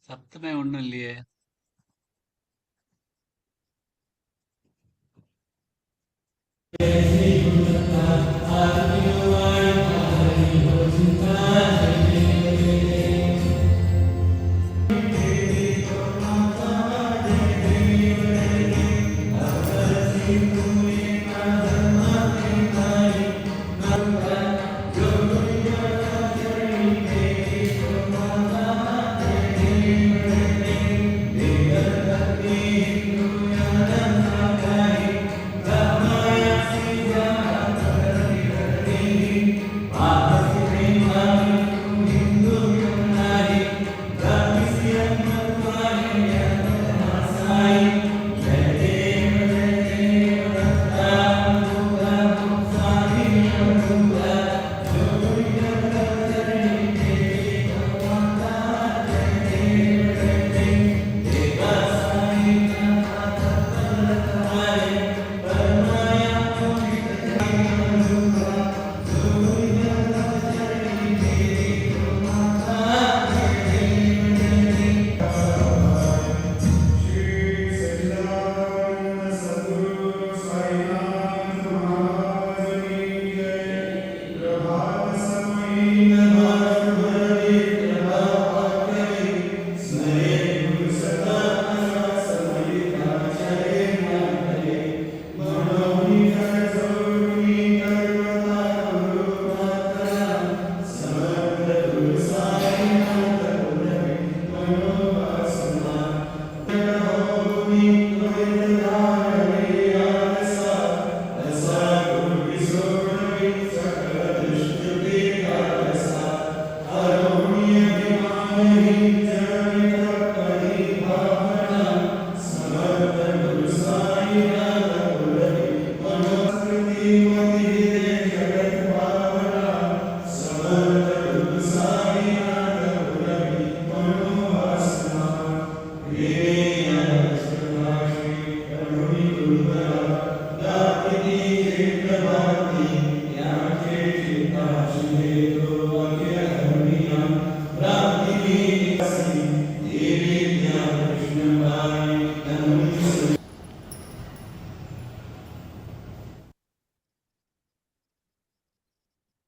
சத்தமே ஒண்ணும் இல்லையே.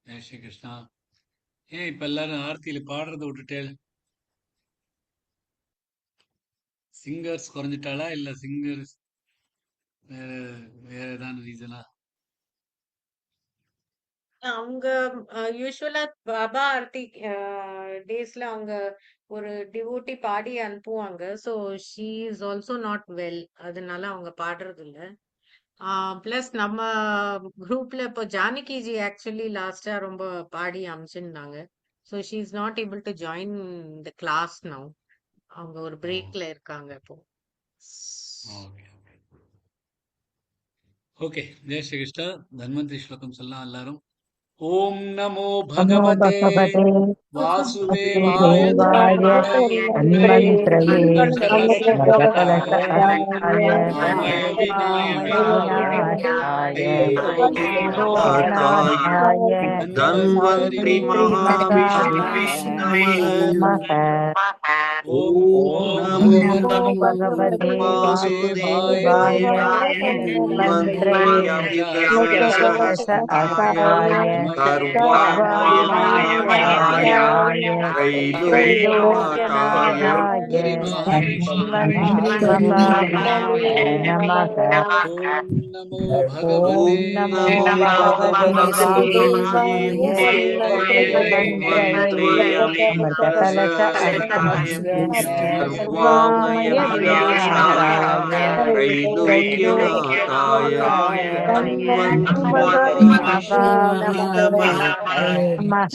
ஜெய் ஸ்ரீ கிருஷ்ணா. ஏன் இப்ப எல்லாரும் ஆர்த்தியில பாடுறத விட்டுட்டேள்? சிங்கர்ஸ் குறைஞ்சிட்டாளா இல்ல சிங்கர்ஸ் வேற வேற ஏதாவது ரீசனா? அவங்க யூஸ்வலா பாபா ஆர்த்தி டேஸ்ல அவங்க ஒரு டிவோட்டி பாடி அனுப்புவாங்க. So she is also not well. அதனால அவங்க பாடுறது இல்ல. பிளஸ் நம்ம குரூப்ல இப்போ ஜானகிஜி ஆக்சுவலி லாஸ்டா ரொம்ப பாடி அமைச்சிருந்தாங்க. So she is not able to join the class now. அவங்க ஒரு ஓ, பிரேக்ல இருக்காங்க இப்போ. Okay okay okay. Jai Shri Krishna. Dhanvantari ஸ்லோகம் சொல்லலாம் எல்லாரும். ஓம் நமோ नमो பகவதே भगवते வாசுதேவாய वासुदेवाय தன்வந்திரயே धन्वन्त्रये மகதகலசநாசாய मकरकलशनाथाय ஸ்வர்ணமய विनाशाय தைலோக்யநாதாய त्रैलोक्यनाथाय தன்வந்திரி धन्वन्त्रि धन्वन्त्रिमहाविष्णवे महाविष्णवे नमः। ஓம் ॐ நமோ नमो नमो भगवते வாசுதேவாய वासुदेवाय धन्वन्त्रये धन्वन्त्रि मकरकलशनाथाय अभिकलशनाथाय सर्वामय सर्वामयमयाय त्रैलोक्यनाथाय त्रैलोक्यनाथाय धन्वन्त्रिमहाविष्णवे नमः। ஓம் நமோ ॐ பகவதே नमो नमो भगवते वासुदेवाय धन्वन्त्रये धन्वन्त्रि अभिकलशनाथाय मकरकलशनाथाय सर्वामयमयाय सर्वामयमयाय त्रैलोक्यनाथाय त्रैलोक्यनाथाय धन्वन्त्रिमहाविष्णवे नमः।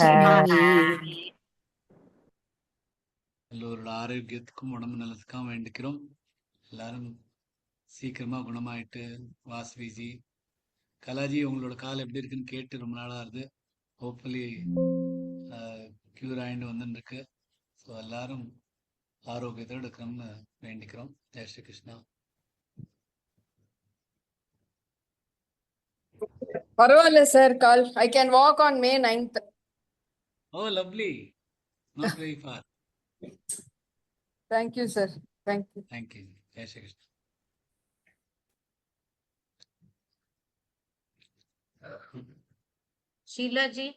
எல்லோரோட ஆரோக்கியத்துக்கும் உடம்பு நலத்துக்கும் வேண்டிக்கிறோம். எல்லாரும் சீக்கிரமா குணமாயிட்டு வாஸ்விஜி கலாஜி உங்களோட கால் எப்படி இருக்குன்னு கேட்டு ரொம்ப நாளா இருக்கு. ஹோப்ஃபுல்லி கியூர் ஆயிட்டு வந்துட்டு இருக்கு. ஸோ எல்லாரும் ஆரோக்கியத்தோடு இருக்கணும்னு வேண்டிக்கிறோம். ஜெய் ஸ்ரீ கிருஷ்ணா. பரவாயில்ல sir call. I can walk on May 9th. O lovely. Not very far. Thank you, sir. Thank you. Thank you. Jai Shri Krishna. Sheela ji,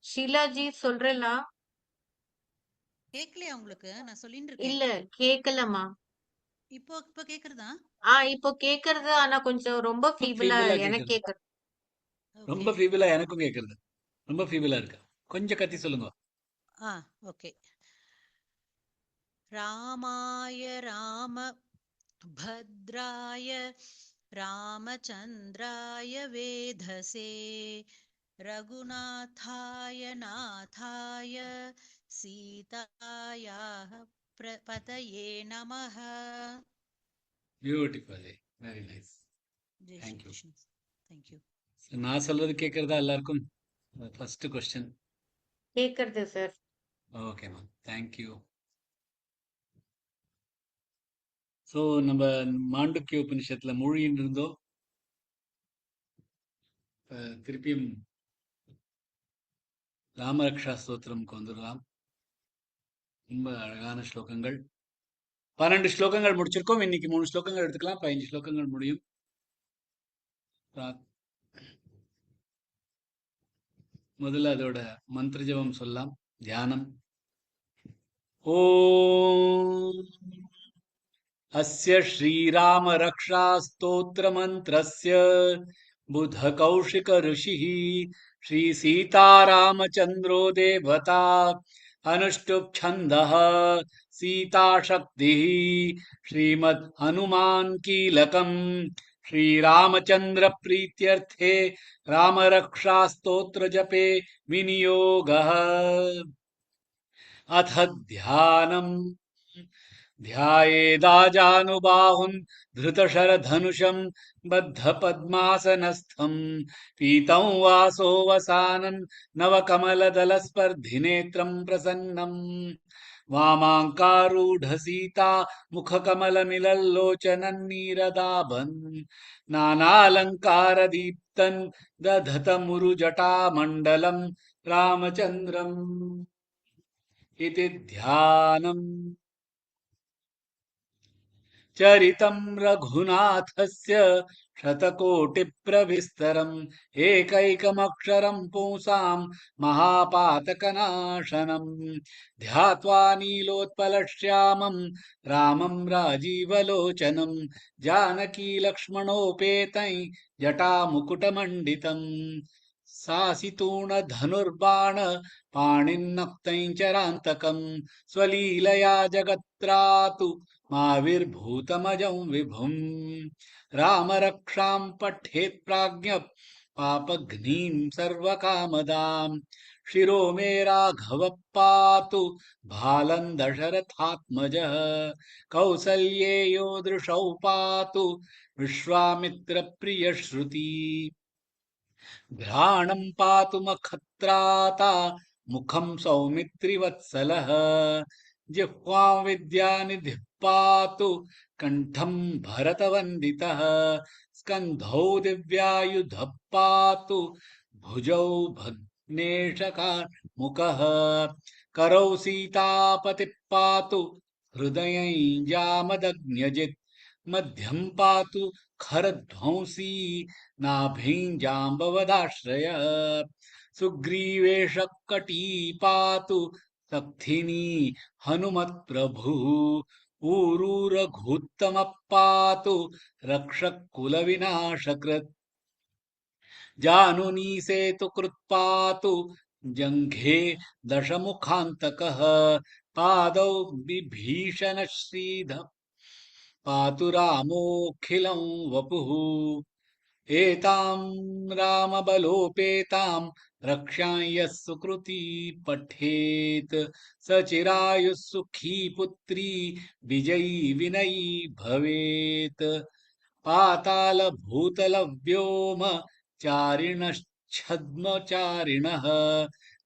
Sheela ji சொல்றேலா? கேக்கலையா உங்களுக்கு? நான் சொல்லிட்டு இருக்கேன். இல்ல கேக்கலமா. இப்போ கேக்குறதா? இப்போ கேக்குறது. ஆனா கொஞ்சம் ரொம்ப ஃபீபிளா ஃபீபிளா எனக்கு கேக்குது. கேக்குது. ரொம்ப ஓகே. ஃபீபிளா எனக்கும் கேக்குறது. ரொம்ப ஃபீபிளா இருக்கு. கொஞ்சம் கத்தி சொல்லுங்க. ஓகே. ராமாய ராம भद्राय रामचन्द्राय वेधसे रघुनाथाय नाथाय सीतायाः पतये नमः. Beautiful. Very nice. Jai Shri Thank you. Krishna. Thank you. நான் சொல்றது கேக்குறதா எல்லாருக்கும்? First question. கேக்குறது சார். ஓகேம்மா, தேங்க்யூ. ஸோ நம்ம மாண்டூக்கிய உபனிஷத்துல மூழ்கின்னு இருந்தோம். திருப்பியும் ராமரக்ஷா ஸ்தோத்திரம்க்கு வந்துடலாம். ரொம்ப அழகான ஸ்லோகங்கள். 12 ஸ்லோகங்கள் முடிச்சிருக்கோம். இன்னைக்கு 3 ஸ்லோகங்கள் எடுத்துக்கலாம். 15 ஸ்லோகங்கள் முடியும். முதல்ல அதோட மந்திர ஜபம் சொல்லலாம். தியானம். ஓம் अस्य श्रीरामरक्षास्तोत्रमन्त्रस्य बुधकौशिक ऋषिः श्रीसीतारामचन्द्रो देवता अनुष्टुप्छन्दः सीताशक्तिः श्रीमद् हनुमान् कीलकम् श्रीरामचन्द्रप्रीत्यर्थे रामरक्षास्तोत्रजपे विनियोगः। अथ ध्यानम्। ध्यायेदाजानुबाहुं धृतशरधनुषं बद्धपद्मासनस्थं पीतं वासोऽवसानं नवकमलदलस्पर्धिनेत्रं प्रसन्नं वामाङ्कारूढसीता मुखकमलमिलल्लोचनन्नीरदाभन् नानालङ्कारदीप्तं दधतमुरुजटामण्डलं रामचन्द्रम् इति ध्यानम्। चरितं रघुनाथस्य शतकोटिप्रविस्तरम् एकैकमक्षरं पुंसां महापातकनाशनम् ध्यात्वा नीलोत्पलश्यामं रामं राजीवलोचनं जानकीलक्ष्मणोपेतं जटामुकुटमण्डितम् सासितूणधनुर्बाण पाणिन्नक्तं चरान्तकं स्वलीलया जगत्रातु माविर्भूतमजं विभुम् रामरक्षां पठेत् प्राज्ञः पापघ्नीं सर्वकामदां शिरो मे राघवः पातु भालं दशरथात्मजः कौसल्येयो दृशौ पातु विश्वामित्रप्रियश्रुती घ्राणं पातु मखत्राता मुखं सौमित्रिवत्सलः जिह्वां विद्यानिधिः पातु कण्ठं भरतवन्दितः स्कन्धौ दिव्यायुधः पातु भुजौ भग्नेशकामुकः करौ सीतापतिः पातु हृदयं जामदग्न्यजित् मध्यं पातु खरध्वंसी नाभिं जाम्बवदाश्रयः सुग्रीवेशः कटी पातु सक्थिनी हनुमत्प्रभुः ऊरू रघुत्तमः पातु रक्षकुलविनाशकृत् जानुनी सेतुकृत् पातु जङ्घे दशमुखान्तकः पादौ बिभीषणश्रीधः पातु रामोऽखिलं वपुः एतां रामबलोपेतां रक्षां यः सुकृती पठेत् स चिरायुः सुखी पुत्री विजयी विनयी भवेत् पातालभूतलव्योम चारिणश्छद्मचारिणः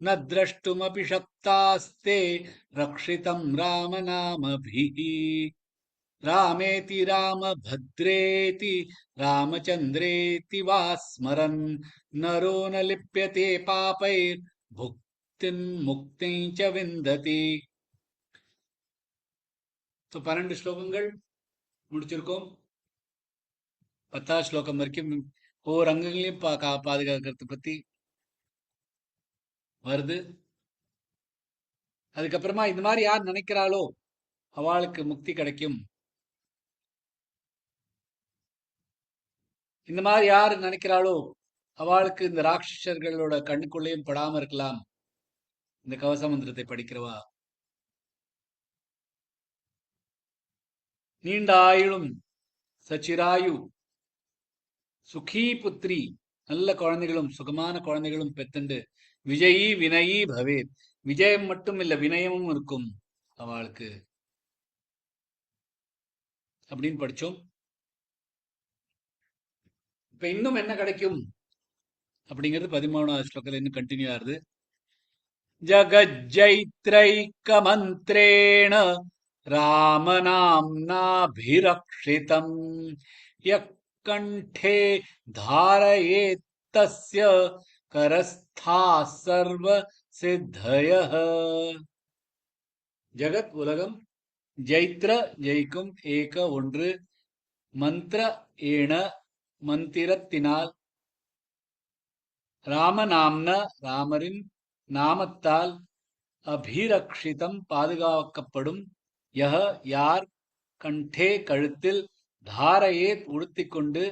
न द्रष्टुमपि शक्तास्ते रक्षितं रामनामभिः रामेति रामभद्रेति रामचन्द्रेति वा स्मरन् नरो न लिप्यते पापैर्भुक्तिं मुक्तिं च विन्दति. तो 12 ஸ்லோகங்கள் முடிச்சிருக்கோம். 10வது ஸ்லோகம் வரைக்கும் ஒவ்வொரு அங்கங்களையும் பாதுகாக்கிறது பத்தி வருது. அதுக்கப்புறமா இந்த மாதிரி யார் நினைக்கிறாளோ அவளுக்கு முக்தி கிடைக்கும். இந்த மாதிரி யார் நினைக்கிறாளோ அவளுக்கு இந்த ராட்சசர்களோட கண்ணுக்குள்ளேயும் படாம இருக்கலாம். இந்த கவச மந்திரத்தை படிக்கிறவா நீண்ட ஆயுளும் சச்சிராயு சுகி புத்ரி நல்ல குழந்தைகளும் சுகமான குழந்தைகளும் பெத்துண்டு விஜயி வினயி பவேத். விஜயம் மட்டும் இல்ல, வினயமும் இருக்கும் அவளுக்கு அப்படின்னு படிச்சோம். இப்ப இன்னும் என்ன கிடைக்கும் அப்படிங்கிறது 13வது ஸ்லோகத்துல இன்னும் கண்டினியூ ஆகுது. ஜகஜ்ஜைத்ரைக மந்த்ரேண ராமநாம்னாபிரக்ஷிதம் யக் கண்டே தாரயேத் தஸ்ய கரஸ்தாः சர்வ சித்தயः. ஜகத் உலகம், ஜைத்ர ஜெயிக்கும், ஏக ஒன்று, மந்திர ஏண மந்திரத்தினால், ராமநாம்ன ராமரின் நாமத்தால், அபிரக்ஷிதம் பாதுகாக்கப்படும், யஹ யார், கண்டே கழுத்தில், தாரயேத் உடுத்திக்கொண்டு,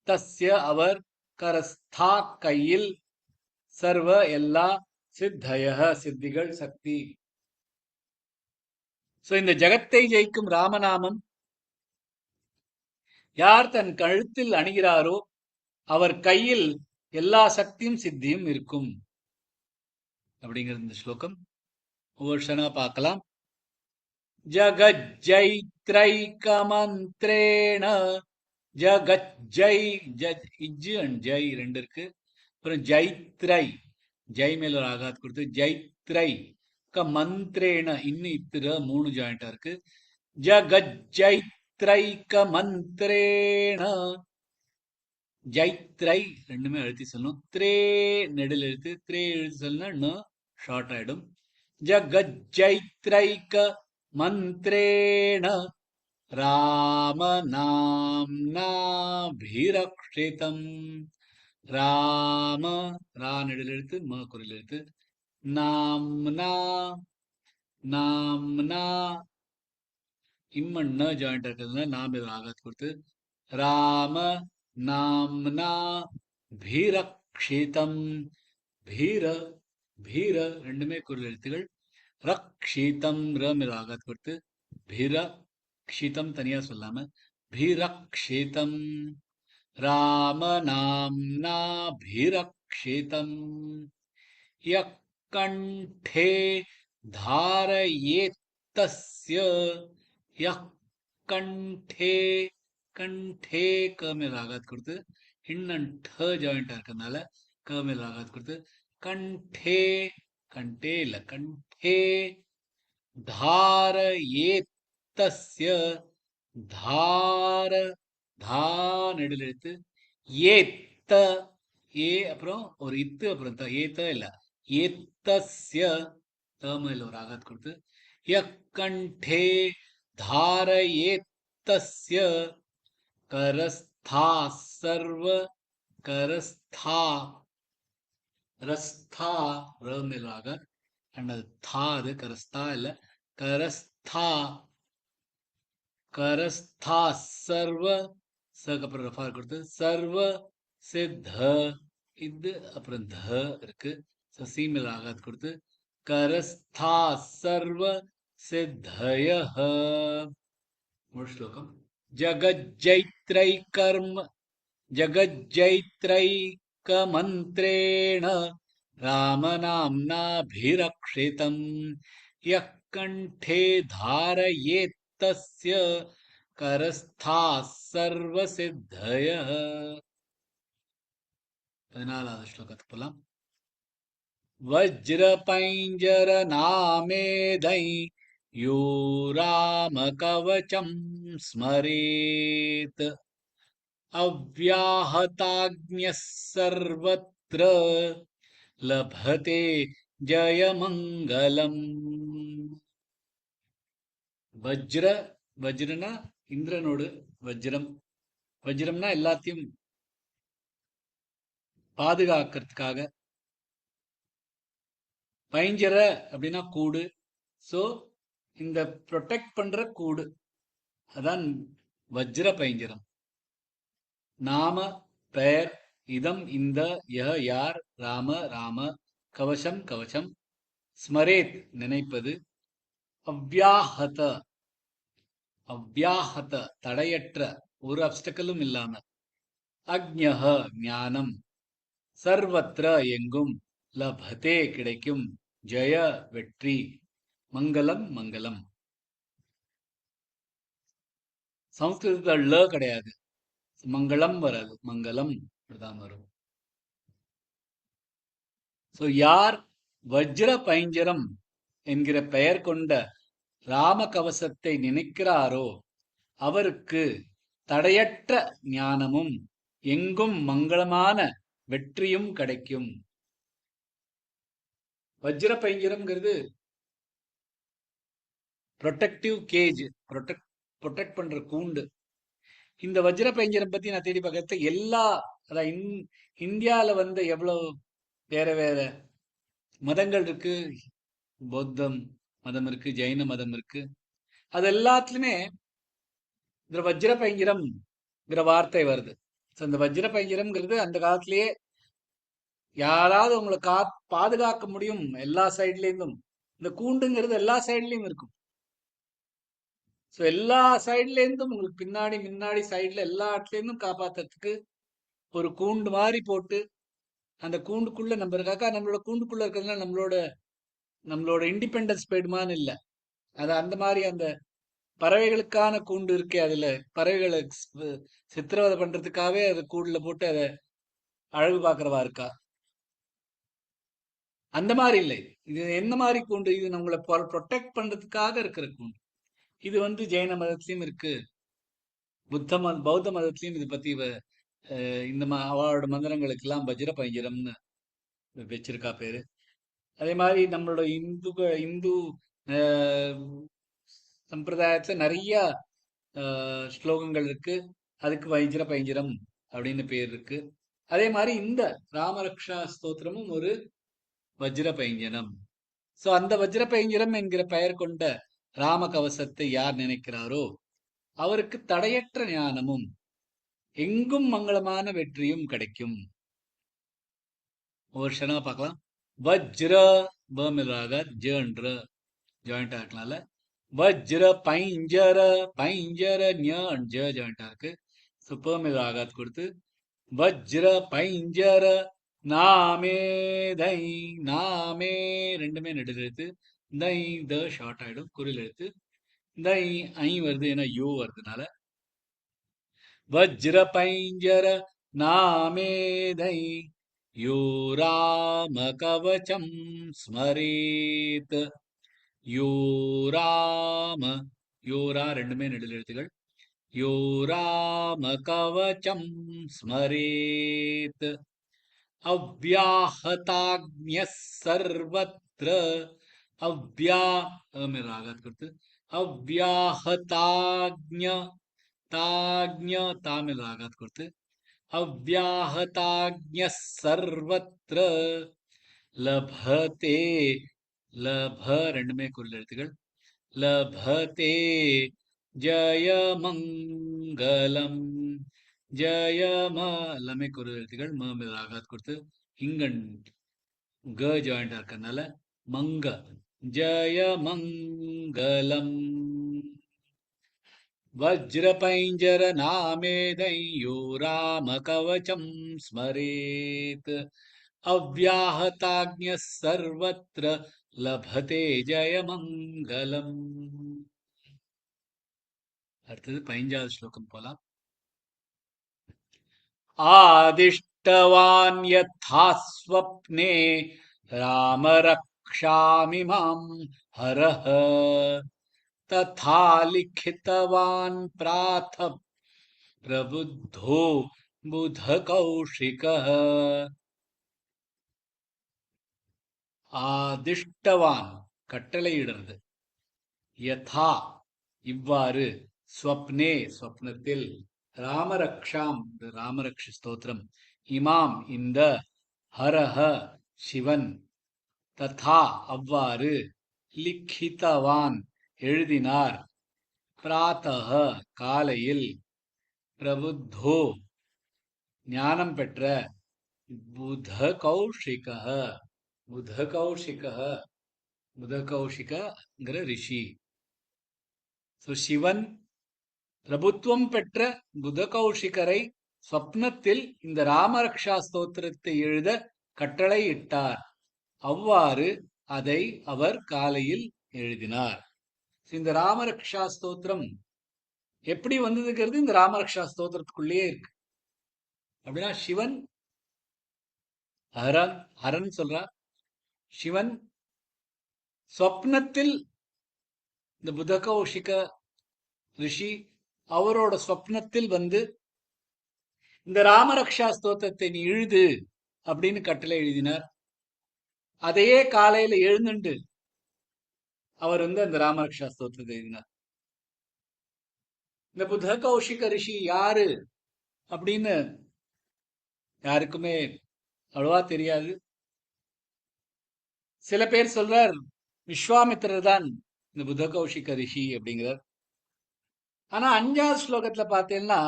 தஸ்ய அவர், கரஸ்தா கையில், சர்வ எல்லா, சித்தயः சித்திகள் சக்தி. சோ இந்த ஜகத்தை ஜெயிக்கும் ராமநாமம் யார் தன் கழுத்தில் அணிகிறாரோ அவர் கையில் எல்லா சக்தியும் சித்தியும் இருக்கும் அப்படிங்கிற இந்த ஸ்லோகம் ஒவ்வொரு க்ஷணா பார்க்கலாம். ஜகஜ்ஜைத்ரைக மந்த்ரேண, ஜகஜ்ஜை இஜ் அண்ட் ஜை ரெண்டு இருக்கு. அப்புறம் ஜைத்ரை, ஜை மேல ஒரு ஆகாத் கொடுத்து ஜைத்ரை க மந்த்ரேண இன்னும் இத்திர 3 ஜாயிண்டா இருக்கு. ஜகஜ்ஜைத்ரைக மந்த்ரேண, ஜைத்ரை ரெண்டுமே அழுத்தி சொல்லணும். த்ரே நெடில் எழுத்து, த்ரே எழுத்து சொல்லணும்னா ஷார்ட் ஆயிடும். ஜகஜ்ஜைத்ரைக மந்த்ரேண ராம நாம்னாபிரக்ஷிதம். ராம ரா நெடில் எழுத்து, ம குரல் எழுத்து. நாம்னா நாம்னா இம்மன் ஜாயிண்ட் இருக்கிறதுனால நாம் இதில் ஆகாத் கொடுத்து ராம நாம்னா பீரக்ஷிதம். பீர பீர ரெண்டுமே குரல் எழுத்துகள். ரக்ஷிதம் ர மேல ஆகாத் கொடுத்து பீரக்ஷிதம் தனியா சொல்லாம பீரக்ஷிதம். ராம நாம்னா பீரக்ஷிதம் யக் கண்டே தாரயேத் தஸ்ய. யக் கண்டே, கண்டே க மேல ஆகாத் கொடுத்து இன்னும் ட ஜாயிண்டா இருக்கிறதுனால க மேல ஆகாத் கொடுத்து கண்டே, கண்டே இல்ல கண்டே தாரயேத் தஸ்ய. தார தா நெடில் எழுத்து, ஏத்த ஏ அப்புறம் ஒரு இத்து அப்புறம் த, ஏத்த இல்ல ஏத்தஸ்ய த மேல ஒரு ஆகாத் கொடுத்து யக்கண்டே தாரயேத்தஸ்ய கரஸ்தா சர்வ. கரஸ்தா ரஸ்தா ர மேல ஆகாத் அண்ட் அது தா, அது கரஸ்தா இல்ல கரஸ்தா. கரஸ்தா சர்வ, சக்கு அப்புறம் ரஃபா கொடுத்து சர்வ சித்த. இது அப்புறம் த இருக்கு, சி மேல ஆகாத் கொடுத்து கரஸ்தா சர்வ சித்தயः. மூணு ஸ்லோகம். ஜகஜ்ஜைத்ரை கர்ம, ஜகஜ்ஜைத்ரைக மந்த்ரேண ராமநாம்னாபிரக்ஷிதம் யக் கண்டே தாரயேத் தஸ்ய கரஸ்தா சர்வ சித்தயः. 14வது ஸ்லோகத்துக்கு போலாம். வஜ்ர பைஞ்சர நாமேதை यो रामकवचं स्मरेत् अव्याहताज्ञः सर्वत्र लभते ஜெயமங்கலம். வஜ்ரனா இந்திரனோடு வஜ்ரம். வஜ்ரம்னா எல்லாத்தையும் பாதுகாக்கிறதுக்காக. பைஞ்சர அப்படின்னா கூடு. சோ இந்த ப்ரொடெக்ட் பண்ற கூடு அதான் வஜ்ர பைஞ்சரம். நாம பெயர், இதம் இந்த, யார், ராம ராம, கவசம் கவசம், ஸ்மரேத் நினைப்பது, அவ்யாஹத அவ்யாஹத தடையற்ற ஒரு அப்டக்கலும் இல்லாம, அக்ஞஹ ஞானம், சர்வத்ர எங்கும், லபதே கிடைக்கும், ஜெய வெற்றி, மங்களம் மங்களம். சம்ஸ்கிருதத்துல ல கிடையாது, மங்களம் வராது, மங்களம் தான் வரும். சோ யார் வஜ்ர பைஞ்சரம் என்கிற பெயர் கொண்ட ராம கவசத்தை நினைக்கிறாரோ அவருக்கு தடையற்ற ஞானமும் எங்கும் மங்களமான வெற்றியும் கிடைக்கும். வஜ்ர பைஞ்சரம்ங்கிறது ப்ரொடெக்டிவ் கேஜ், ப்ரொடெக்ட் பண்ற கூண்டு. இந்த வஜ்ர பைஞ்சரம் பத்தி நான் தேடி பார்க்கறது எல்லா இந்தியால வந்து எவ்வளவு வேற வேற மதங்கள் இருக்கு. பௌத்தம் மதம் இருக்கு, ஜெயின மதம் இருக்கு. அது எல்லாத்துலயுமே இந்த வஜ்ர பைஞ்சரம்ங்கிற வார்த்தை வருது. இந்த வஜ்ர பைஞ்சரம்ங்கிறது அந்த காலத்திலேயே யாராவது உங்களை பாதுகாக்க முடியும் எல்லா சைட்ல இருந்தும். இந்த கூண்டுங்கிறது எல்லா சைட்லயும் இருக்கும். சோ எல்லா சைட்ல இருந்தும் உங்களுக்கு பின்னாடி முன்னாடி சைட்ல எல்லா இடத்துல இருந்தும் காப்பாத்துறதுக்கு ஒரு கூண்டு மாதிரி போட்டு, அந்த கூண்டுக்குள்ள நம்ம இருக்காக்கா, நம்மளோட கூண்டுக்குள்ள இருக்கிறதுனால நம்மளோட இண்டிபெண்டன்ஸ் போயிடுமான்னு இல்ல. அது அந்த மாதிரி அந்த பறவைகளுக்கான கூண்டு இருக்கே, அதுல பறவைகளை சித்திரவதை பண்றதுக்காகவே அது கூண்டுல போட்டு அதை அழகு பார்க்கறவா இருக்கா. அந்த மாதிரி இல்லை. இது என்ன மாதிரி கூண்டு? இது நம்மளை ப்ரொடெக்ட் பண்றதுக்காக இருக்கிற கூண்டு. இது வந்து ஜெயின மதத்திலயும் இருக்கு, பௌத்த மதத்திலயும் இது பத்தி இந்த அவளோட மந்திரங்களுக்கு எல்லாம் வஜ்ர பைஞ்சரம்னு வச்சிருக்கா பேரு. அதே மாதிரி நம்மளோட இந்து சம்பிரதாயத்துல நிறைய ஸ்லோகங்கள் இருக்கு, அதுக்கு வஜ்ர பைஞ்சரம் அப்படின்னு பேர் இருக்கு. அதே மாதிரி இந்த ராமரக்ஷா ஸ்தோத்திரமும் ஒரு வஜ்ர பைஞ்சரம். சோ அந்த வஜ்ர பைஞ்சரம் என்கிற பெயர் கொண்ட ராம கவசத்தை யார் நினைக்கிறாரோ அவருக்கு தடையற்ற ஞானமும் எங்கும் மங்களமான வெற்றியும் கிடைக்கும். ஒரு க்ஷணமா பார்க்கலாம். வஜ்ர பமிராக ஜன்ற ஜாயிண்டா இருக்கனால வஜ்ர பைஞ்சர, பைஞ்சர ஜாயிண்டா இருக்கு. ஸோ பமிராகாத் கொடுத்து வஜ்ர பைஞ்சர நாமே தை, நாமே ரெண்டுமே நெடுல் எழுத்து, தை த ஷார்ட் ஆயிடும், குரில் எழுத்து. தை ஐ வருது, ஏன்னா யோ வருதுனால. வஜ்ர பைஞ்சர நாமே தை யோ ராம கவசம் ஸ்மரேத். யோ ராம, யோரா ரெண்டுமே நெடுல் எழுத்துகள். யோ ராம கவசம் ஸ்மரேத் अव्याहताज्ञः सर्वत्र, मेरा आघात करते, अव्याहताज्ञ, ताज्ञ ता मेरा आघात करते, अव्याहताज्ञः सर्वत्र लभते, लभ ரெண்டுமே குரில் எழுத்துகள், லபதே ஜெயமங்கலம். ஜெயம எல்லாமே குரில் எழுத்துகள், ம மேல ஆகாத் கொடுத்து இங்கன் க ஜாயிண்டா இருக்கறனால மங்க, ஜெயமங்கலம். வஜ்ர பைஞ்சர நாமேதை யோ ராம கவசம் ஸ்மரேத் அவ்யாஹதாக்ஞ சர்வத்ர லபதே ஜெயமங்கலம். அடுத்தது 15வது ஸ்லோகம் போலாம். ஆதிஷ்டவான் யதா ஸ்வப்னே ராம ரக்ஷாமி மாம் ஹரஹ तथा लिखितवान् प्राथ प्रबुद्धो बुधकौशिकः ஆதிஷ்டவான் கட்டளையிடுறது யதா இவ்வாறு ஸ்வப்னே ஸ்வப்னத்தில் ராமரக்ஷாம் ராமரக்ஷ ஸ்தோத்திரம் இமாம் இந்த ஹரஹ சிவன் ததா அவ்வாறு லிக்கிதவான் எழுதினார் பிராத்தஹ காலையில் பிரபுத்தோ ஞானம் பெற்ற புத கௌஷிக புதகௌஷிகங்கிற ரிஷி. ஸோ சிவன் பிரபுத்துவம் பெற்ற புதகௌஷிகரை ஸ்வப்னத்தில் இந்த ராமரக்ஷா ஸ்தோத்திரத்தை எழுத கட்டளை இட்டார். அவ்வாறு அதை அவர் காலையில் எழுதினார். இந்த ராமரக்ஷா ஸ்தோத்திரம் எப்படி வந்ததுங்கிறது இந்த ராமரக்ஷா ஸ்தோத்திரத்துக்குள்ளேயே இருக்கு. அப்படின்னா சிவன் ஹரன் சொல்றார். சிவன் ஸ்வப்னத்தில் இந்த புதகௌஷிக ரிஷி அவரோட ஸ்வப்னத்தில் வந்து இந்த ராமரக்ஷா ஸ்தோத்திரத்தை நீ எழுது அப்படின்னு கட்டளை எழுதினார். அதையே காலையில எழுந்துண்டு அவர் வந்து அந்த ராமரக்ஷா ஸ்தோத்திரத்தை எழுதினார். இந்த புதகௌஷிக ரிஷி யாரு அப்படின்னு யாருக்குமே அவ்வளவா தெரியாது. சில பேர் சொல்றார் விஸ்வாமித்திரர் தான் இந்த புதகௌஷிக ரிஷி அப்படிங்கிறார். ஆனா 5வது ஸ்லோகத்துல பார்த்தீங்கன்னா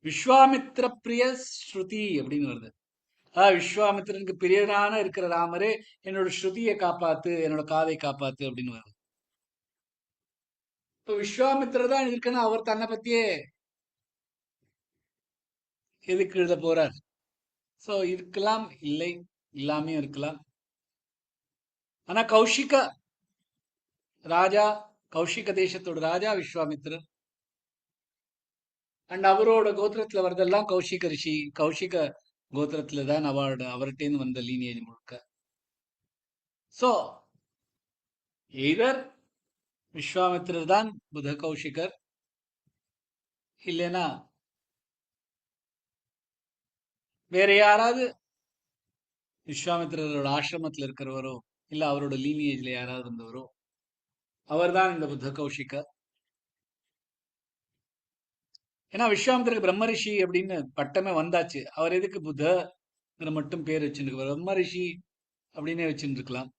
விஸ்வாமித்திர பிரிய ஸ்ருதி அப்படின்னு வருது. விஸ்வாமித்திரனுக்கு பிரியரான இருக்கிற ராமரே என்னோட ஸ்ருதியை காப்பாத்து, என்னோட காதை காப்பாத்து அப்படின்னு வருது. இப்ப விஸ்வாமித்திரர் தான் இருக்குன்னா அவர் தன்னை பத்தியே எதுக்கு எழுத போறார்? சோ இருக்கலாம், இல்லை, இல்லாமையும் இருக்கலாம். ஆனா கௌஷிக ராஜா, கௌஷிக தேசத்தோட ராஜா விஸ்வாமித்திரர். அண்ட் அவரோட கோத்திரத்துல வரதெல்லாம் கௌஷிக ரிஷி, கௌஷிக கோத்திரத்துல தான் அவர்கிட்டேருந்து வந்த லீனியேஜ் முழுக்க. சோ எய்தர் விஸ்வாமித்திரர் தான் புத கௌஷிகர், இல்லைன்னா வேற யாராவது விஸ்வாமித்திரரோட ஆசிரமத்துல இருக்கிறவரோ இல்ல அவரோட லீனியேஜ்ல யாராவது வந்தவரோ அவர்தான் இந்த புத்த கௌஷிகர். ஏன்னா விஸ்வாமித்திரருக்கு பிரம்ம ரிஷி அப்படின்னு பட்டமே வந்தாச்சு. அவர் எதுக்கு புத்தங்கிற மட்டும் பேர் வச்சுருக்கு? பிரம்ம ரிஷி அப்படின்னே வச்சுட்டு இருக்கலாம்.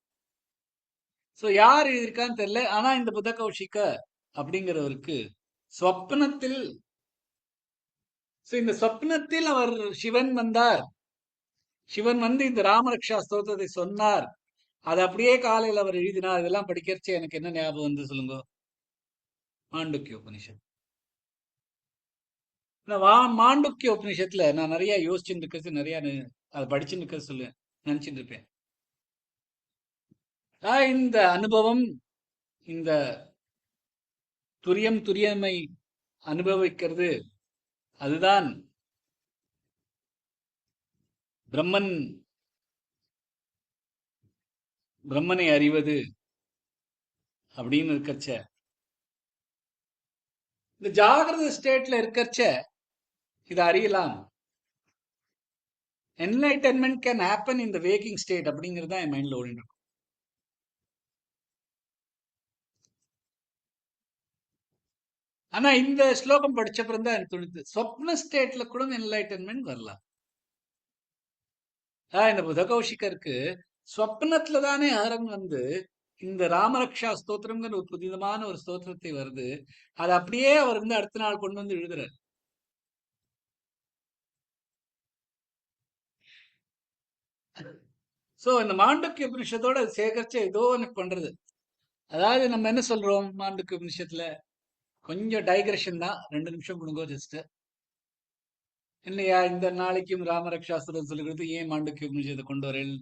சோ யார் எழுதியிருக்கான்னு தெரியல. ஆனா இந்த புத கௌஷிக அப்படிங்கிறவருக்கு ஸ்வப்னத்தில், இந்த ஸ்வப்னத்தில் அவர் சிவன் வந்தார். சிவன் வந்து இந்த ராமரக்ஷா ஸ்தோத்திரத்தை சொன்னார். அது அப்படியே காலையில் அவர் எழுதினார். இதெல்லாம் படிக்கிறச்சு எனக்கு என்ன ஞாபகம் வந்து சொல்லுங்க? மாண்டூக்கிய உபனிஷத். மாண்டூக்கிய உபனிஷத்துல நான் நிறைய யோசிச்சுட்டு இருக்கிறது, நிறைய அதை படிச்சுட்டு இருக்கிறது சொல்ல நினைச்சுட்டு இருப்பேன். இந்த அனுபவம், இந்த துரியமை அனுபவிக்கிறது, அதுதான் பிரம்மனை அறிவது அப்படின்னு இருக்கச்ச, இந்த ஜாகிரத ஸ்டேட்ல இருக்கச்ச இதை அறியலாம். Enlightenment can happen in the waking state அப்படிங்கிறது தான் என் மைண்ட்ல ஓடிட்டு இருக்கும். ஆனா இந்த ஸ்லோகம் படிச்சப்பறம் தான் எனக்கு தோணுது, சொப்ன ஸ்டேட்ல கூட என்லைட்டன்மெண்ட் வரலாம். இந்த புதகௌஷிகருக்கு ஸ்வப்னத்துல தானே ஹரன் வந்து இந்த ராமரக்ஷா ஸ்தோத்திரம்ங்கிற ஒரு புதிதமான ஒரு ஸ்தோத்திரத்தை வருது. அது அப்படியே அவர் வந்து அடுத்த நாள் கொண்டு வந்து எழுதுறார். சோ இந்த மாண்டூக்கிய உபனிஷத்தோட சேகரிச்ச ஏதோ எனக்கு பண்றது. அதாவது நம்ம என்ன சொல்றோம் மாண்டூக்கிய உபனிஷத்துல, கொஞ்சம் டைக்ரெஷன் தான், 2 நிமிஷம் கொடுங்க ஜஸ்ட். இல்லையா இந்த நாளைக்கும் ராமரக்ஷாஸ்திரம் சொல்லுகிறது, ஏன் மாண்டூக்கிய உபனிஷத்தை கொண்டு வரேன்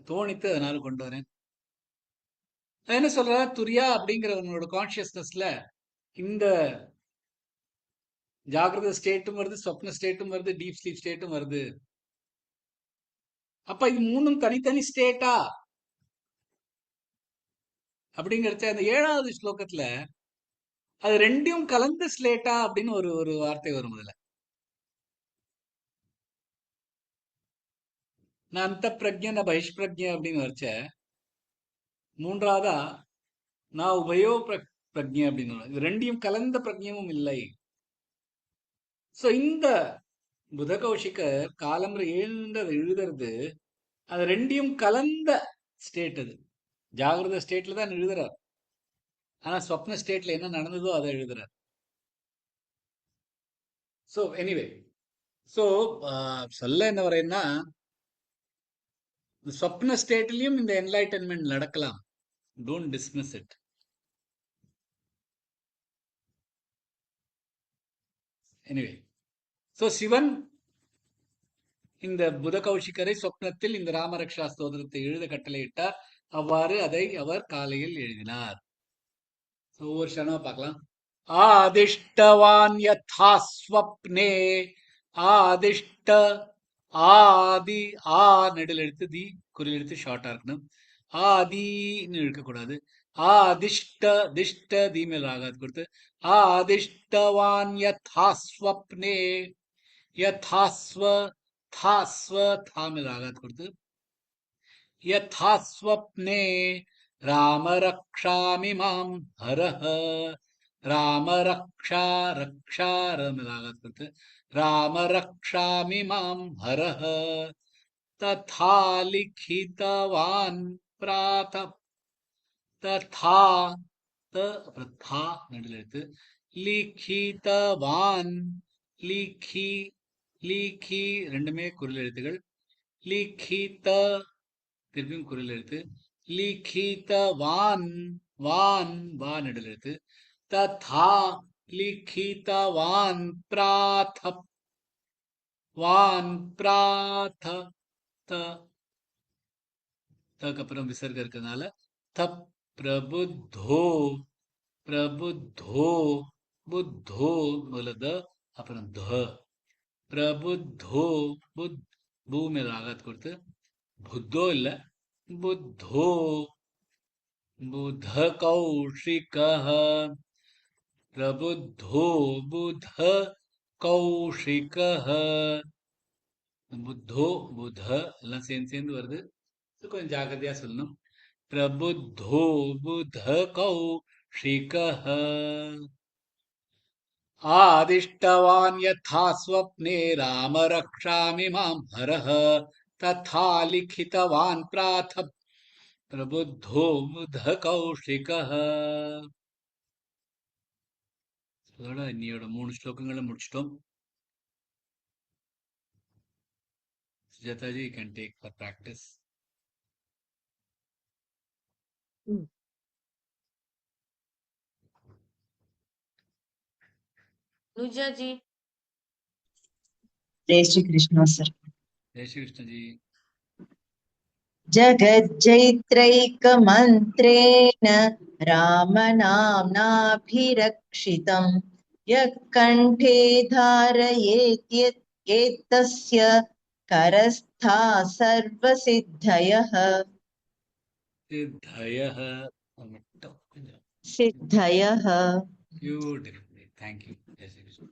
தோணித்து, அதனால கொண்டு வரேன். என்ன சொல்ற, துரியா அப்படிங்கிற உங்களோட கான்சியஸ்னஸ்ல இந்த ஜாகிரத ஸ்டேட்டும் வருது, சொப்ன ஸ்டேட்டும் வருது, டீப் ஸ்லீப் ஸ்டேட்டும் வருது. அப்ப இது 3ம் தனித்தனி ஸ்டேட்டா? அப்படிங்கிறச்ச அந்த 7வது ஸ்லோகத்துல அது ரெண்டையும் கலந்த ஸ்லேட்டா அப்படின்னு ஒரு ஒரு வார்த்தை வரும் அதுல. நான் அந்த பிரஜ்ஞ நான் பகிஷ்பிரஜ்ஞ அப்படின்னு வச்ச 3வதா நான் உபயோ பிரஜ்ஞ அப்படின்னு வரும். இது ரெண்டையும் கலந்த பிரஜ்ஞமும் இல்லை. சோ இந்த புத கௌஷிகர் காலம்பரை எழுதுறது அது ரெண்டையும் கலந்த ஸ்டேட். அது ஜாகிரத ஸ்டேட்ல தான் எழுதுறார். ஆனா ஸ்வப்ன ஸ்டேட்ல என்ன நடந்ததோ அதை எழுதுறார். சோ எனிவே, சோ சொல்ல என்ன வரேன்னா, ஸ்வப்ன ஸ்டேட்லயும் இந்த என்லைட்டன்மெண்ட் நடக்கலாம். Don't dismiss it. Anyway, so Sivan இந்த புத கௌஷிகரை சொப்னத்தில் இந்த ராமரக்ஷா ஸ்தோத்திரத்தை எழுத கட்டளையிட்டார். அவ்வாறு அதை அவர் காலையில் எழுதினார். ஒவ்வொரு க்ஷணமா பார்க்கலாம். ஆதிஷ்டவான் யதா ஸ்வப்னே, ஆதிஷ்ட ஆதி ஆ நெடில் எடுத்து தி குறில் எடுத்து ஷார்ட்டா இருக்கணும். ஆதின்னு இருக்கக்கூடாது. ஆதிஷ்ட திஷ்ட தி மேல் ஆகாது கொடுத்து ஆதிஷ்டவான் யதா ஸ்வப்னே, யதா ஸ்வ தா ஸ்வ தா மேல் ஆகாது கொடுத்து யதா ஸ்வப்னே ராம ரக்ஷாமி மாம் ஹரஹ, ராம ரக்ஷா ரக்ஷா மேல் ஆகாது கொடுத்து ராம ரக்ஷாமி மாம் ஹரஹ ததா லிখিতவான் பிராத ததா த அப்புறம் தா நடுவில் எடுத்து லிখিতவான் லிखி லிखி ரெண்டுமே குரில் எழுத்துகள். லிখিত திருப்பியும் குரில் எழுத்து. லிখিতவான் வான் வா நடுவில் எழுத்து. ததா லிখিতவான் பிராத வான் பிராத த தக்கு அப்புறம் விசர்க இருக்கிறதுனால தப் பிரபுத்தோ பிரபுத்தோ புத்தோ முதல்ல த அப்புறம் த பிரபுத்தோ புத் பூ மேல் ஆகாத் கொடுத்து புத்தோ இல்ல புத்தோ புத கௌஷிகः பிரபுத்தோ புத கௌஷிகः புத்தோ புத எல்லாம் சேர்ந்து வருது. கொஞ்சம் ஜாகிரதையா சொல்லணும். பிரபுத்தோ புத கௌஷிகः ஆதிஷ்டவான் யதா ஸ்வப்னே ராம ரக்ஷாமி மாம் ஹரஹ ததா லிখিতவான் பிராத பிரபுத்தோ புத கௌஷிகः. அதோட இன்னையோட 3 ஸ்லோகங்களை முடிச்சிட்டோம். சுஜாதாஜி, you can take for practice. Nuja ji. जय श्री कृष्ण सर। जय श्री कृष्ण जी. जगज्जैत्रैकमन्त्रेण रामनाम्नाभिरक्षितम् यः कण्ठे धारयेत्येतस्य करस्था सर्वसिद्धयः सिद्धयः. सिद्धयः। Beautifully. Thank you. Jai Shri Krishna.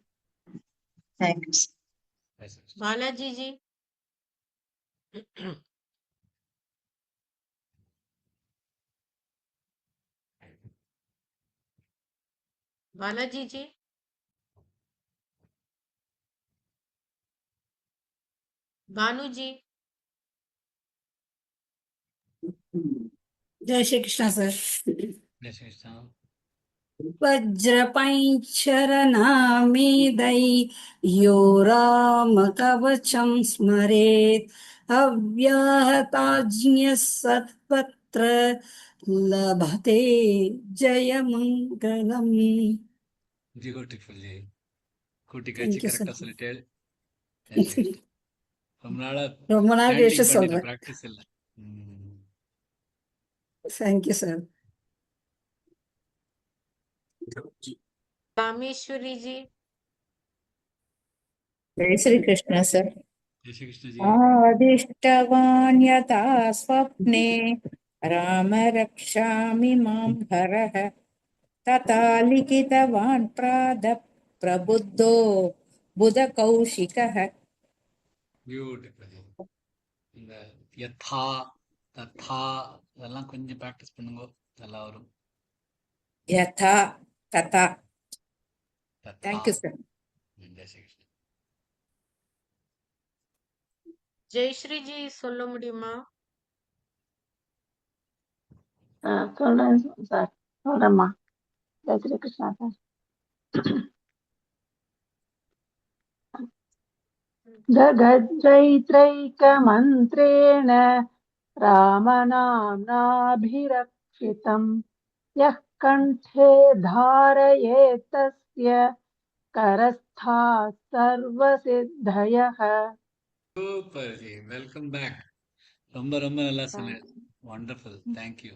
Thanks. Jai Shri Krishna. Balaji ji. Balaji ji. Banu ji. जय Shri Krishna sir. Jai Shri Krishna. वज्रपैञ्चरनामेदै यो रामकवचं स्मरेत् अव्याहताज्ञः सर्वत्र लभते जयमङ्गलम्। Beautiful ji. கூட்டி Thank கழிச்சு you, கரெக்டா sir. சொல்லிட்டேன். Jai Shri Krishna. ரொம்ப நாளா ரொம்ப நாள் chanting கழிச்சு பண்ணிட்டு சொல்றேன். practice இல்ல. Thank you sir. Kameshwari ji. जय Shri Krishna sir. Jai Shri Krishna ji. आदिष्टवान् यथा स्वप्ने राम रक्षामि मां हरः तथा लिखितवान् प्रबुद्धो बुधकौशिकः பியூட்டிஃபுல். இந்த யதா ததா அதெல்லாம் கொஞ்சம் ப்ராக்டிஸ் பண்ணுங்க, நல்லா வரும். यथा तथा. ததா. Thank you, sir. ஜெய் ஸ்ரீ கிருஷ்ணா. ஜெயஸ்ரீஜி சொல்ல முடியுமா? சொல்றேன் சார், சொல்றேம்மா. ஜெய் ஸ்ரீ கிருஷ்ணா சார். जगज्जैत्रैकमन्त्रेण रामनाम्नाभिरक्षितम् यः कण्ठे धारयेत् तस्य करस्थाः सर्वसिद्धयः. Super ji, welcome back. ரொம்ப ரொம்ப நல்லா சொன்னேன். Wonderful, thank you.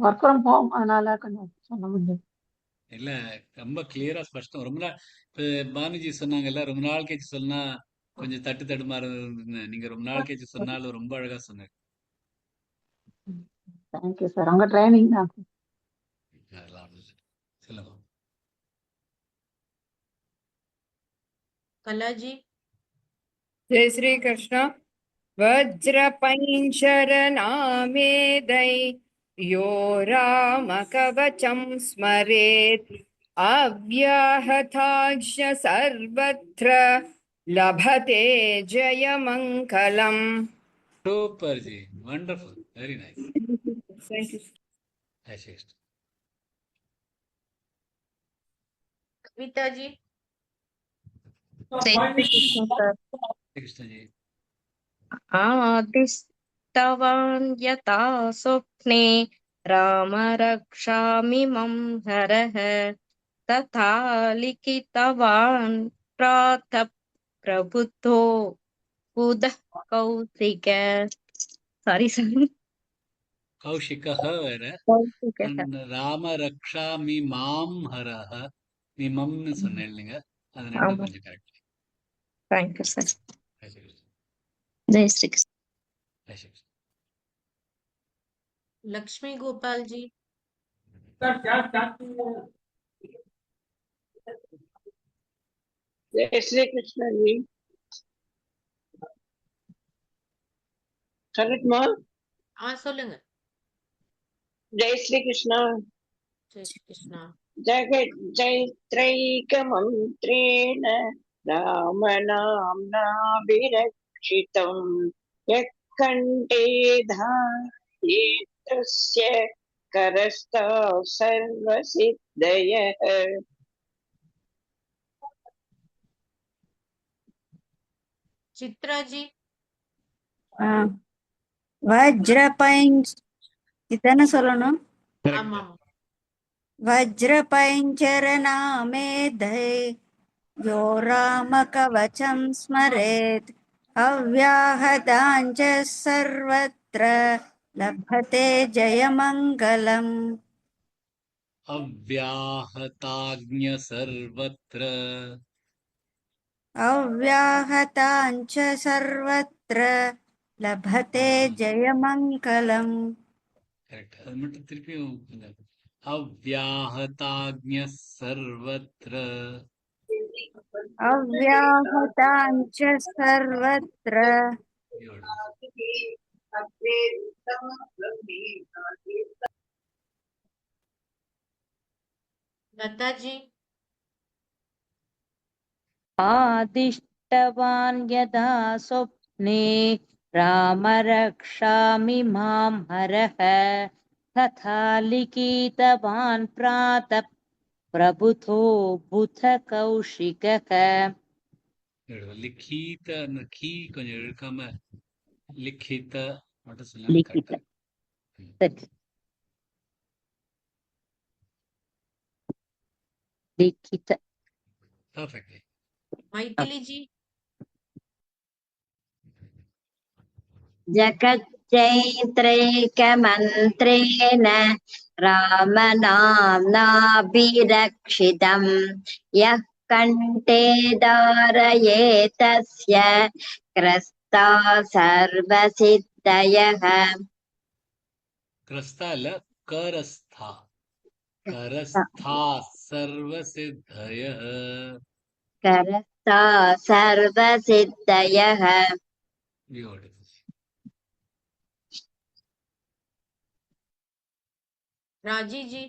Work from home, அதனால கொஞ்சம் சொல்ல முடியும். இல்ல, ரொம்ப கிளியரா ஸ்பஷ்டம். ரொம்ப நாள் இப்ப பானுஜி சொன்னாங்கல்ல, ரொம்ப நாள் கழிச்சு சொன்னா கொஞ்சம் தட்டு தடுமாறு இருந்ததுன்னு. நீங்க ரொம்ப நாள் கழிச்சு சொன்னாலும் ரொம்ப அழகா சொன்னீங்க. தேங்க்யூ சார், உங்க ட்ரைனிங் தான். அதெல்லாம் ஒண்ணும் இல்ல. சொல்லுங்க. கலாஜி. जय श्री कृष्ण. वज्रपञ्चरनामेदै यो रामकवचं स्मरेत् अव्याहताक्ष सर्वत्र लभते जयमङ्गलम्. Super ji, wonderful, very nice. Thank you. Jai Shri Krishna. Kavitaji. Jai Krishna ji. आदिष्टवान् यथा स्वप्ने राम रक्षामि मम हरः तथा लिखितवान् प्रातः प्रबुद्धो बुधः कौशिक கௌஷிகஹ வேற. कौशिकः. ராம ரக்ஷாமி மாம் ஹரஹ. நீ மம்னு சொன்னேன் இல்லைங்க, அது ரெண்டும் ஆமா. கொஞ்சம் கரெக்ட். Thank you, sir. ஜெய் ஸ்ரீ கிருஷ்ணா. जय श्री कृष्ण. ஜெய் ஸ்ரீ கிருஷ்ணா. லக்ஷ்மி கோபால் ஜி. जय श्री कृष्ण जी. சொல்லட்டுமா? சொல்லுங்க. जय श्री कृष्ण. ஜெய் ஸ்ரீ கிருஷ்ணா. जगज्जैत्रैकमन्त्रेण रामनाम्नाभिरक्षितम् यः कण्ठे धारयेत् तस्य करस्थाः सर्वसिद्धयः. சித்ரா ஜி. வஜ்ரபைஞ்ச் இதானே சொல்லணும். ஆமா. वज्रपैञ्चरनामेधै यो रामकवचं स्मरेत् अव्याहताञ्च सर्वत्र लभते जयमङ्गलम्. अव्याहताज्ञ सर्वत्र. अव्याहताञ्च सर्वत्र लभते जयमङ्गलम्. கரெக்ட். அது மட்டும் திருப்பியும் கொஞ்சம். अव्याहताज्ञ सर्वत्र. अव्याहताञ्च सर्वत्र. லதா ஜி. आदिष्टवान् यदा स्वप्ने राम रक्षामि मां हरः तथा लिखितवान् प्रातः प्रबुद्धो बुध कौशिकः. லிखित அந்த கீ கொஞ்சம் இழுக்காம லிखित மட்டும் சொன்னா लिखित. கரெக்டா. लिखित. Perfect. மைதிலி ஜி. जगज्जैत्रैकमन्त्रेण रामनाम्नाभिरक्षितम् यः कण्ठे धारयेत् तस्य क्रस्ता सर्वसिद्धयः. கிரஸ்தா இல்ல, கரஸ்தா. கரஸ்தா சர்வசித்தயः. करस्ता सर्वसिद्धयः Beautiful. राजी जी।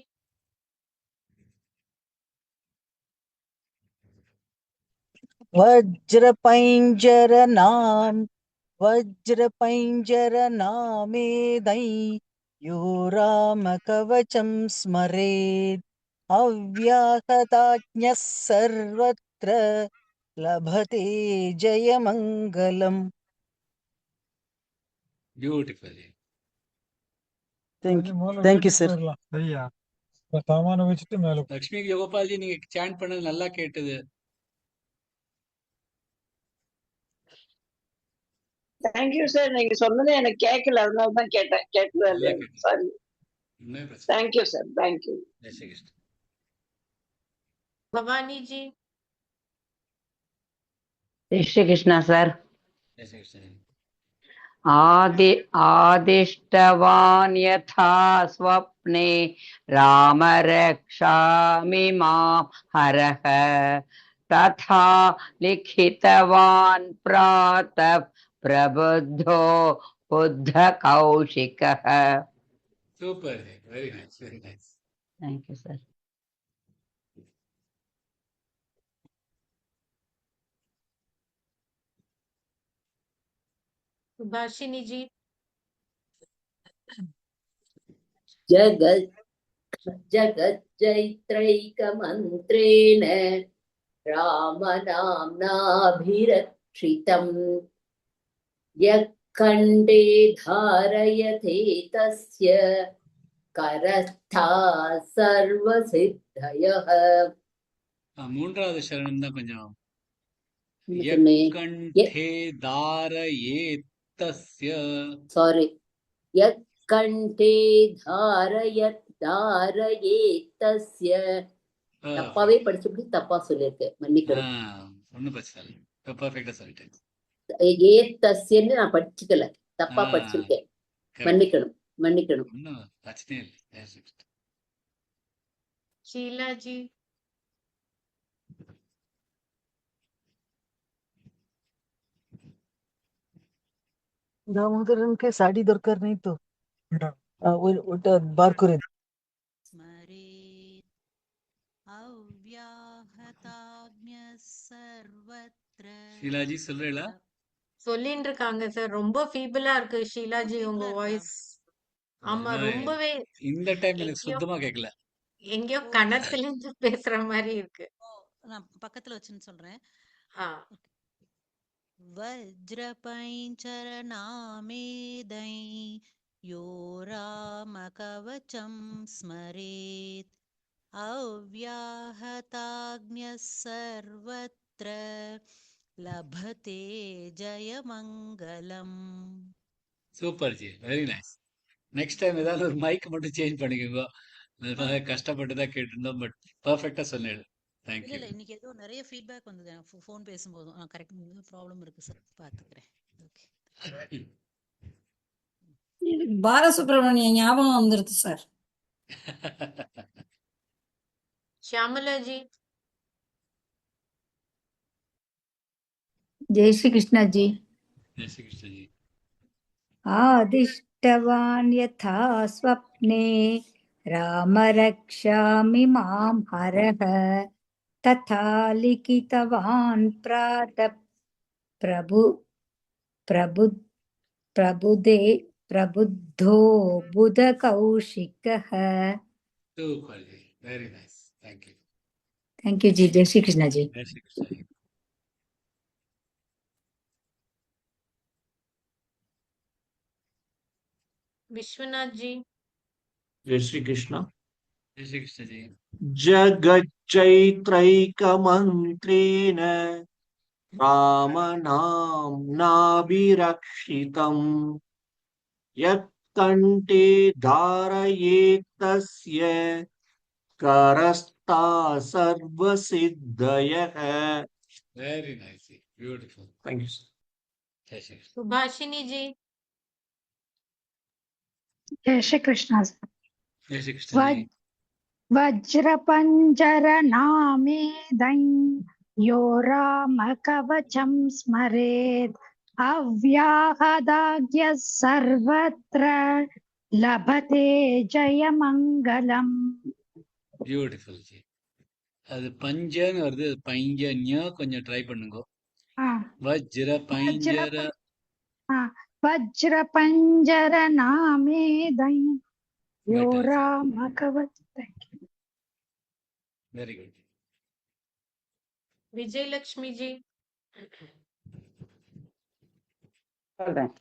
वज्रपैञ्जरनामेदै यो रामकवचं स्मरेत् अव्याहताज्ञः सर्वत्र लभते जयमङ्गलम्. Beautiful. Thank you, sir. Lakshmi யோகபால்ஜி, நீங்க சாண்ட் பண்ணது நல்லா கேட்டது. Thank you sir. நீங்க சொன்னது எனக்கு கேட்கல, அதனால தான் கேட்டேன். கேட்கல. நல்லா கேட்டது. சாரி. ஒண்ணுமே பிரச்சனை. Thank you sir. Thank you. Jai Shri Krishna. Bhavani ji. Jai Shri Krishna sir. Jai Shri Krishna. आदिष्टवान् यथा स्वप्ने राम रक्षामि मां हरः तथा लिखितवान् प्रातः प्रबुद्धो बुद्धकौशिकः. Super. Very nice, very nice. Thank you sir. Subhashini ji. जगज्जैत्रैकमन्त्रेण रामनाम्नाभिरक्षितम् यः खण्डे धारयते तस्य करस्था सर्वसिद्धयः. மூன்றாவது சரணம் தான் கொஞ்சம். சொன்னே. யக்கண்டே தாரயேத்தஸ்ய. சாரி, யக்கண்டே தாரயேத்தஸ்ய. தப்பாவே படிச்சுட்டு தப்பா சொல்லியிருக்கேன், மன்னிக்கணும். ஒன்னும் பிரச்சனை இல்லை, பெர்ஃபெக்ட்டா சொல்லிட்டேன். ஏத்தஸ்யன்னு நான் படிச்சுக்கல, தப்பா படிச்சிருக்கேன், மன்னிக்கணும் மன்னிக்கணும். ஒன்னும் பிரச்சனையே இல்லை. ஜெய் ஸ்ரீ கிருஷ்ண. शीला जी। দামোদরনকে শাড়ি দরকার নেই তো, ওটা বার করে দিন। स्मरेत् अव्याहताज्ञः सर्वत्र. ஷீலாஜி சொல்றீங்களா? சொல்லிட்டு இருக்காங்க சார். ரொம்ப ஃபீபிளா இருக்கு ஷீலா ஜி உங்க வாய்ஸ். ஆமா, ரொம்பவே இந்த டைம் எனக்கு எங்கேயோ சுத்தமா கேட்கல. எங்கேயோ கணத்துல இருந்து பேசுற மாதிரி இருக்கு. நான் பக்கத்துல வச்சுன்னு சொல்றேன். वज्रपैञ्चरनामेदै यो रामकवचं स्मरेत् अव्याहताज्ञः सर्वत्र लभते जयमङ्गलम्. Super ji, very nice. Next time ஏதாவது ஒரு மைக் மட்டும் சேஞ்ச் பண்ணிக்கோங்க. கஷ்டப்பட்டு தான் கேட்டிருந்தோம், பட் பெர்ஃபெக்ட்டா சொன்னீங்க. Thank you. இல்ல இன்னைக்கு ஏதோ நிறைய ஃபீட்பேக் வந்தது ஃபோன் பேசும்போது. கரெக்ட், ப்ராப்ளம் இருக்கு சார், பாத்துக்கிறேன். ஓகே. பாலசுப்ரமணிய ஞாபகம் வந்துருது சார். श्यामला जी। जय श्री कृष्ण जी। जय श्री कृष्ण जी। आदिष्टवान् यथा स्वप्ने राम रक्षामि मां हरः तथा लिखितवान् प्रातः प्रबुद्धो बुधकौशिकः. Super ji, very nice. Thank you. Thank you ji. Jai Shri Krishna ji. Jai Shri Krishna ji. Vishwanath ji. Jai Shri Krishna. जय श्री कृष्ण जी। जगज्जैत्रैकमन्त्रेण रामनाम्नाभिरक्षितम् यत्कण्ठे धारयेत्तस्य करस्था सर्वसिद्धयः. Very nice. Beautiful. Thank you. जय श्री कृष्ण। सुभाषिनी जी। जय श्री कृष्ण sir. जय श्री कृष्ण जी। वज्रपञ्जरनामेदं यो रामकवचं स्मरेत् अव्याहदाग्यः सर्वत्र लभते जयमङ्गलम्. Beautiful G. அது பஞ்சன்னு வருது, அது பைஞ்சன்யா கொஞ்சம் ட்ரை பண்ணுங்க. வஜ்ர பைஞ்சர वज्रपञ्जरनामेदं यो better. रामकवचं. Very good. விஜயலட்சுமி ஜி. சொல்றேன்.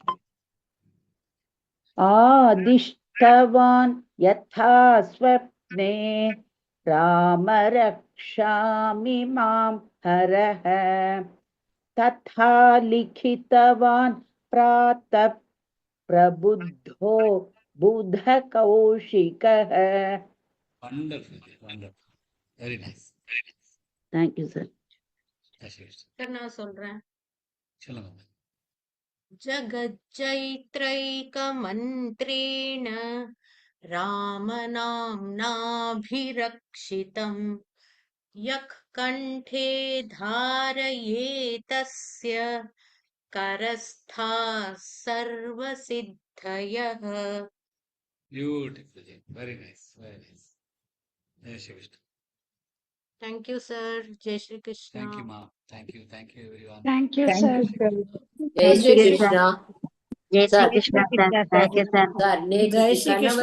ஆதிஷ்டவான் யதா ஸ்வப்னே ராம ரக்ஷாமி மாம் ஹரஹ ததா லிகிதவான் பிராதப் பிரபுத்தோ புத கௌஷிகஹ. Wonderful wonderful, very nice. Thank you sir. Jai Shri Krishna. Sir நான் சொல்றேன். சொல்லுங்க. जगज्जैत्रैकमन्त्रेण रामनाम्नाभिरक्षितं यः कण्ठे धारयेतस्य करस्थाः सर्वसिद्धयः. Beautiful ji, very nice, very nice. Jai Shri Krishna. Thank you, sir. Jai Shri Krishna. Thank you, ma. Thank you everyone. Thank you, Thank sir. you, sir. जय श्री कृष्ण जय Shri sir. Krishna sir, thank you sir. Sir next जय श्री कनवर कृष्ण